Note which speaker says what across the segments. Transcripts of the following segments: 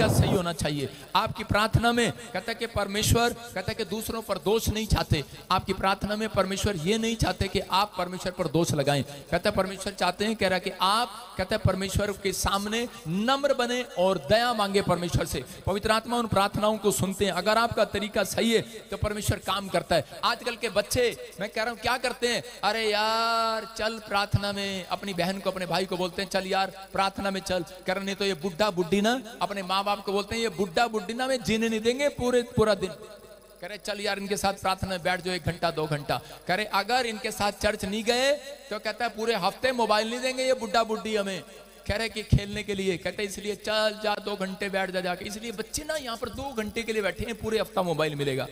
Speaker 1: तरीका सही होना चाहिए। आपकी प्रार्थना में कहता है कि परमेश्वर कहता है कि दूसरों पर दोष नहीं चाहते। आपकी प्रार्थना में परमेश्वर ये नहीं चाहते कि आप परमेश्वर पर दोष लगाएं। कहता है परमेश्वर चाहते हैं, कह रहा कि आप कहता है परमेश्वर के सामने नम्र बने और दया मांगे परमेश्वर से। पवित्र आत्मा उन प्रार्थनाओं को सुनते हैं। अगर आपका तरीका सही है तो परमेश्वर काम करता है। आजकल के बच्चे मैं कह रहा हूं क्या करते हैं, अरे यार चल प्रार्थना में, अपनी बहन को अपने भाई को बोलते हैं चल यार प्रार्थना में चल। करने तो ये बुढ़ा बुढ़ी ना अपने माँ बाप को बोलते हैं ये बुढ़ा बुढ़ी ना हमें जीने नहीं देंगे पूरा दिन। करे चल यार इनके साथ प्रार्थना में बैठ जाओ 1 घंटा 2 घंटा। करे अगर इनके साथ चर्च नहीं गए तो कहता है पूरे हफ्ते मोबाइल नहीं देंगे ये बुढ़ा बुढ़ी हमें। कह रहे कि खेलने के लिए, कहते इसलिए चल जा 2 घंटे बैठ जा जाके। इसलिए बच्चे ना यहाँ पर 2 घंटे के लिए बैठे हैं, पूरे हफ्ता मोबाइल मिलेगा।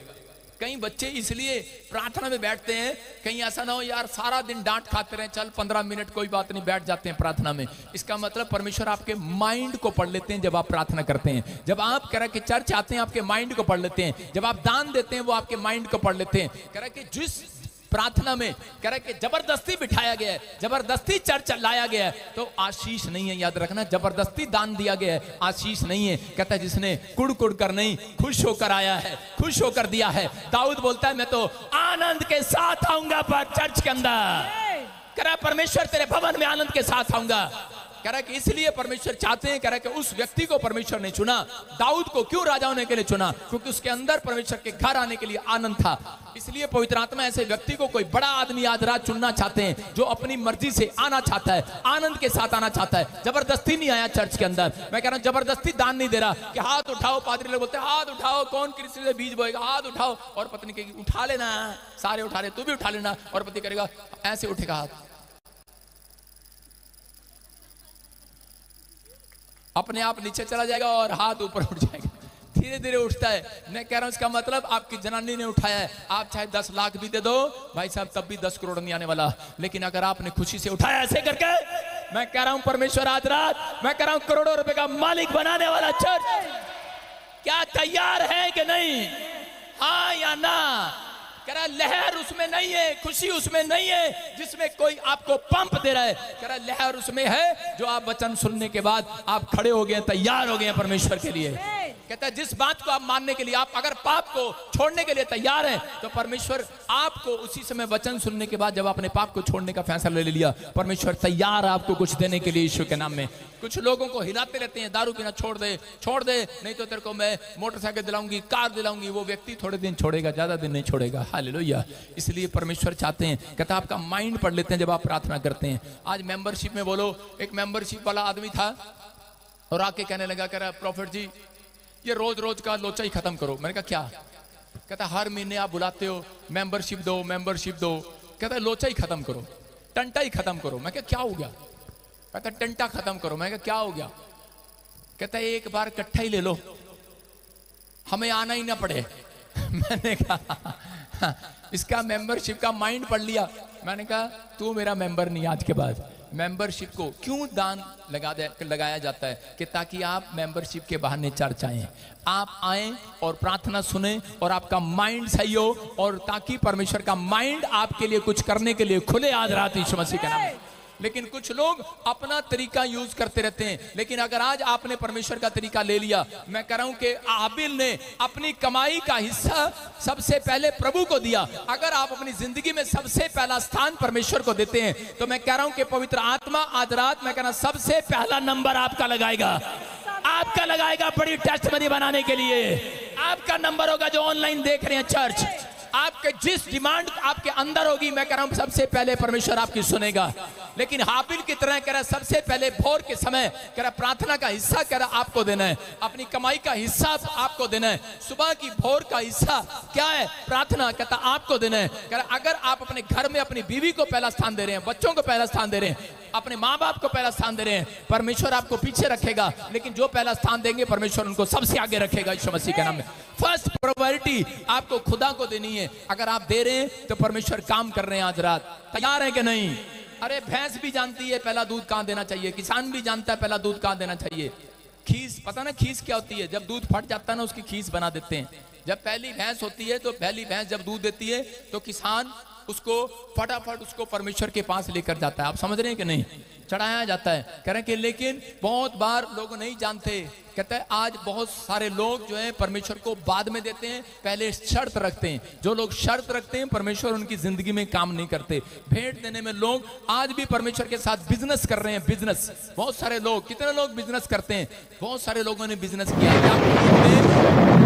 Speaker 1: कई बच्चे इसलिए प्रार्थना में बैठते हैं, कहीं ऐसा ना हो यार सारा दिन डांट खाते रहे, चल 15 मिनट कोई बात नहीं बैठ जाते हैं प्रार्थना में। इसका मतलब परमेश्वर आपके माइंड को पढ़ लेते हैं जब आप प्रार्थना करते हैं। जब आप कह रहे कि चर्च आते हैं आपके माइंड को पढ़ लेते हैं। जब आप दान देते हैं वो आपके माइंड को पढ़ लेते हैं। कह रहे कि जिस प्रार्थना में कह रहे कि जबरदस्ती बिठाया गया है, जबरदस्ती चर्च लाया गया है तो आशीष नहीं है। याद रखना, जबरदस्ती दान दिया गया है आशीष नहीं है। कहता है जिसने कुड़ कुड़ कर नहीं खुश होकर आया है, खुश होकर दिया है। दाऊद बोलता है मैं तो आनंद के साथ आऊंगा पर चर्च के अंदर। कह रहा परमेश्वर तेरे भवन में आनंद के साथ आऊंगा। कह रहा कि इसलिए परमेश्वर चाहते हैं, कह रहा कि उस व्यक्ति को परमेश्वर ने चुना। दाऊद को क्यों राजा होने के लिए चुना? क्योंकि उसके अंदर परमेश्वर के घर आने के लिए आनंद था। इसलिए पवित्र आत्मा ऐसे व्यक्ति को, कोई बड़ा आदमी आज रात चुनना चाहते हैं जो अपनी मर्जी से आना चाहता है, आनंद के साथ आना चाहता है। जबरदस्ती नहीं आया चर्च के अंदर। मैं कह रहा हूं जबरदस्ती दान नहीं दे रहा कि हाथ उठाओ। पादरी लोग बोलते हैं हाथ उठाओ, कौन कृषि से बीज बोएगा, हाथ उठाओ। और पत्नी कहेगी उठा लेना, सारे उठा रहे तू भी उठा लेना। और पति करेगा ऐसे उठेगा हाथ, अपने आप नीचे चला जाएगा और हाथ ऊपर उठ जाएगा, धीरे धीरे उठता है। मैं कह रहा हूं इसका मतलब आपकी जनानी ने उठाया है। आप चाहे 10 लाख भी दे दो भाई साहब तब भी 10 करोड़ नहीं आने वाला। लेकिन अगर आपने खुशी से उठाया ऐसे करके, मैं कह रहा हूं परमेश्वर आज रात मैं कह रहा हूं करोड़ों रुपए का मालिक बनाने वाला चर्च क्या तैयार है कि नहीं? हाँ या ना? कह रहा लहर उसमें नहीं है, खुशी उसमें नहीं है जिसमें कोई आपको पंप दे रहा है। कह रहा लहर उसमें है जो आप वचन सुनने के बाद आप खड़े हो गए, तैयार हो गए परमेश्वर के लिए। कहता है जिस बात को आप मानने के लिए, आप अगर पाप को छोड़ने के लिए तैयार हैं तो परमेश्वर आपको उसी समय वचन सुनने के बाद जब आपने पाप को छोड़ने का फैसला ले लिया, परमेश्वर तैयार आपको कुछ देने के लिए यीशु के नाम में। कुछ लोगों को हिलाते रहते हैं दारू पीना छोड़ दे, छोड़ दे, नहीं तो तेरे को मैं मोटरसाइकिल दिलाऊंगी, कार दिलाऊंगी। वो व्यक्ति थोड़े दिन छोड़ेगा, ज्यादा दिन नहीं छोड़ेगा। हालेलुया। इसलिए परमेश्वर चाहते हैं, कहता आपका माइंड पढ़ लेते हैं जब आप प्रार्थना करते हैं। आज मेंबरशिप में बोलो, एक मेंबरशिप वाला आदमी था और आके कहने लगा, कह रहा प्रॉफिट जी ये रोज रोज का लोचा ही खत्म करो। मैंने कहा क्या? कहता हर महीने आप बुलाते हो मेंबरशिप दो, मेंबरशिप दो। कहता लोचा ही खत्म करो, टंटा ही खत्म करो। मैं क्या हो गया? कहता टंटा खत्म करो। मैं क्या हो गया? कहता एक बार इकट्ठा ही ले लो, हमें आना ही ना पड़े। मैंने कहा इसका मेंबरशिप का माइंड पढ़ लिया। मैंने कहा तू मेरा मेंबर नहीं आज के बाद। मेंबरशिप को क्यों दान लगाया जाता है कि ताकि आप मेंबरशिप के बहाने चर्च आएं, आप आएं और प्रार्थना सुने और आपका माइंड सही हो, और ताकि परमेश्वर का माइंड आपके लिए कुछ करने के लिए खुले आज रात यीशु मसीह के नाम में। लेकिन कुछ लोग अपना तरीका यूज करते रहते हैं। लेकिन अगर आज आपने परमेश्वर का तरीका ले लिया, मैं कह रहा हूं कि आबिल ने अपनी कमाई का हिस्सा सबसे पहले प्रभु को दिया। अगर आप अपनी जिंदगी में सबसे पहला स्थान परमेश्वर को देते हैं तो मैं कह रहा हूं कि पवित्र आत्मा आज रात मैं कह रहा सबसे पहला नंबर आपका लगाएगा, आपका लगाएगा बड़ी टेस्टमनी बनाने के लिए। आपका नंबर होगा जो ऑनलाइन देख रहे हैं चर्च। आपके जिस डिमांड आपके अंदर होगी, मैं कह रहा हूं सबसे पहले परमेश्वर आपकी सुनेगा। लेकिन हाबिल की तरह कह रहा सबसे पहले भोर के समय कह रहा प्रार्थना का हिस्सा कह रहा आपको देना है, अपनी कमाई का हिस्सा आपको देना है। सुबह की भोर का हिस्सा क्या है? प्रार्थना कहता आपको देना है। कह रहा अगर आप अपने घर में अपनी बीवी को पहला स्थान दे रहे हैं, बच्चों को पहला स्थान दे रहे हैं, अपने माँ बाप को पहला स्थान दे रहे हैं, परमेश्वर आपको पीछे रखेगा। लेकिन जो पहला स्थान देंगे परमेश्वर उनको सबसे आगे रखेगा यीशु मसीह के नाम में। फर्स्ट प्रायोरिटी आपको खुदा को देनी है। अगर आप दे रहे हैं तो परमेश्वर काम कर रहे हैं आज रात। तैयार है कि नहीं? अरे भैंस भी जानती है पहला दूध कहां देना चाहिए, किसान भी जानता है पहला दूध कहां देना चाहिए। खीस, पता ना खीस क्या होती है? जब दूध फट जाता है ना उसकी खीस बना देते हैं। जब पहली भैंस होती है तो पहली भैंस जब दूध देती है तो किसान उसको फटाफट उसको परमेश्वर के पास लेकर जाता है। आप समझ रहे हैं कि नहीं? चढ़ाया जाता है। कह रहे हैं कि लेकिन बहुत बार लोग नहीं जानते, कहता है आज बहुत सारे लोग जो है परमेश्वर को बाद में देते हैं, पहले शर्त रखते हैं। जो लोग शर्त रखते हैं परमेश्वर उनकी जिंदगी में काम नहीं करते। भेंट देने में लोग आज भी परमेश्वर के साथ बिजनेस कर रहे हैं। बिजनेस, बहुत सारे लोग, कितने लोग बिजनेस करते हैं, बहुत सारे लोगों ने बिजनेस किया।